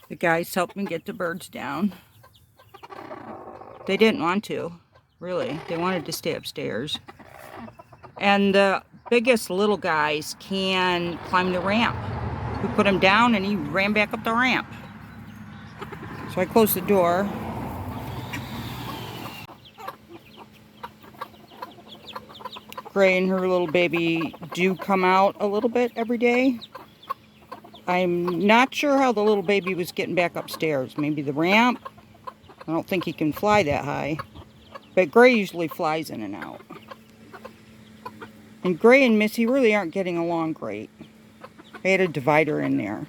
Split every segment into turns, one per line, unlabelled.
The guys helped me get the birds down. They didn't want to, really. They wanted to stay upstairs. And the biggest little guys can climb the ramp. We put him down and he ran back up the ramp. So I closed the door. Gray and her little baby do come out a little bit every day. I'm not sure how the little baby was getting back upstairs. Maybe the ramp. I don't think he can fly that high. But Gray usually flies in and out. And Gray and Missy really aren't getting along great. I had a divider in there.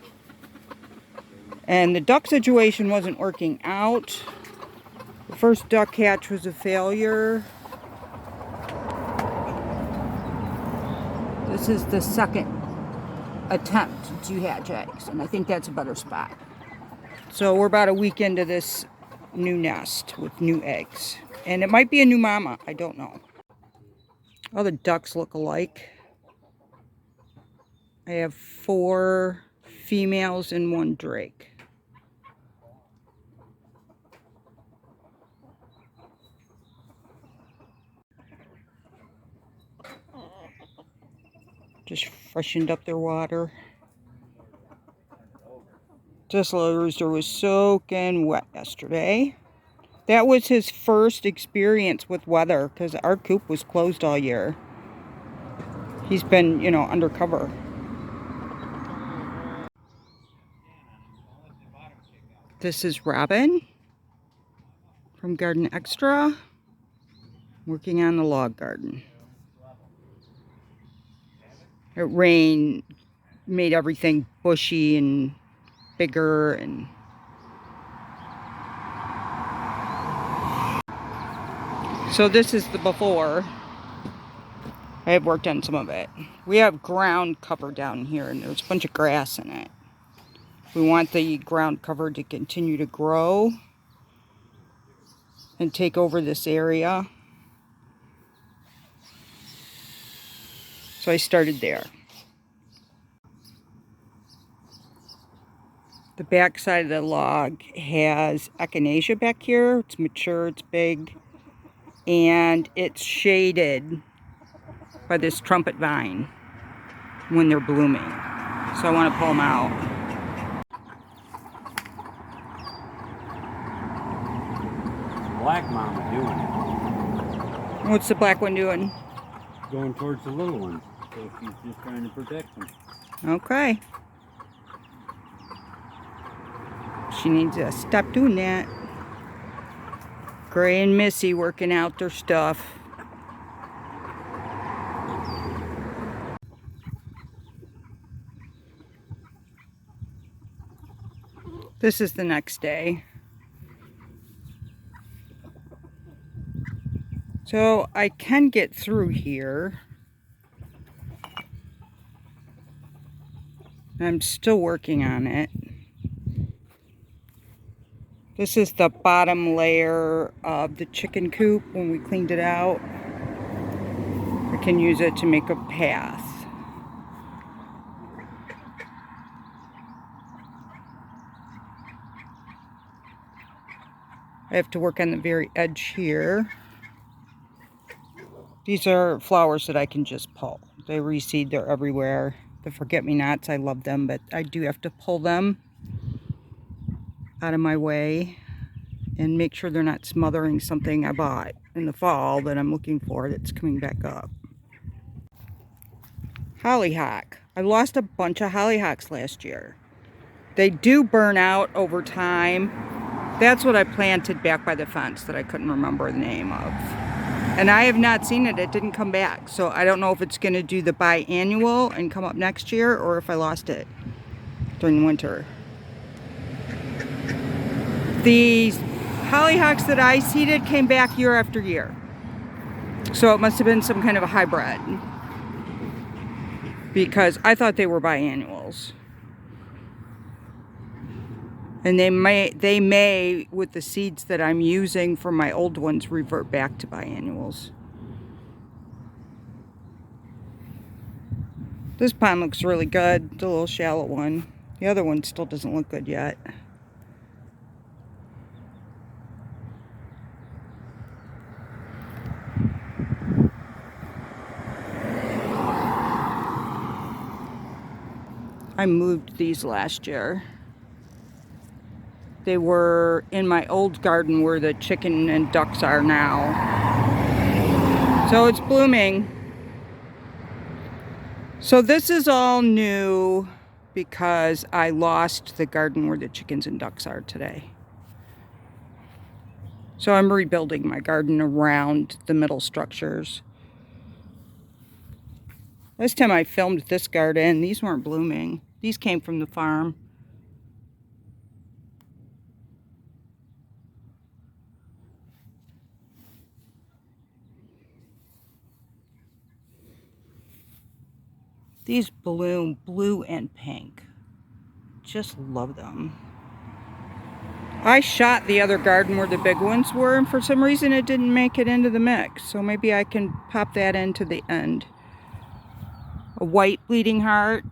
And the duck situation wasn't working out. The first duck hatch was a failure. This is the second attempt to hatch eggs, and I think that's a better spot. So we're about a week into this new nest with new eggs. And it might be a new mama, I don't know. All the ducks look alike. I have 4 females and 1 drake. Just freshened up their water. This little rooster was soaking wet yesterday. That was his first experience with weather because our coop was closed all year. He's been, you know, undercover. This is Robin from Garden Extra, working on the log garden. It rained, made everything bushy and bigger, and so this is the before. I have worked on some of it. We have ground cover down here and there's a bunch of grass in it. We want the ground cover to continue to grow and take over this area. So I started there. The back side of the log has echinacea back here. It's mature, it's big, and it's shaded by this trumpet vine when they're blooming. So I want to pull them out.
Black mama doing it.
What's the black one doing?
Going towards the little ones. So she's just trying to protect them.
Okay. She needs to stop doing that. Gray and Missy working out their stuff. This is the next day. So I can get through here. I'm still working on it. This is the bottom layer of the chicken coop when we cleaned it out. I can use it to make a path. I have to work on the very edge here. These are flowers that I can just pull. They reseed, they're everywhere. The forget-me-nots, I love them, but I do have to pull them out of my way and make sure they're not smothering something I bought in the fall that I'm looking for that's coming back up. Hollyhock. I lost a bunch of hollyhocks last year. They do burn out over time. That's what I planted back by the fence that I couldn't remember the name of. And I have not seen it. It didn't come back. So I don't know if it's going to do the biannual and come up next year or if I lost it during winter. These hollyhocks that I seeded came back year after year. So it must have been some kind of a hybrid. Because I thought they were biannuals. And they may, with the seeds that I'm using for my old ones, revert back to biannuals. This pond looks really good, the little shallow one. The other one still doesn't look good yet. I moved these last year. They were in my old garden where the chicken and ducks are now. So it's blooming. So this is all new because I lost the garden where the chickens and ducks are today. So I'm rebuilding my garden around the middle structures. Last time I filmed this garden, these weren't blooming. These came from the farm. These bloom blue and pink. Just love them. I shot the other garden where the big ones were, and for some reason it didn't make it into the mix. So maybe I can pop that into the end. A white bleeding heart.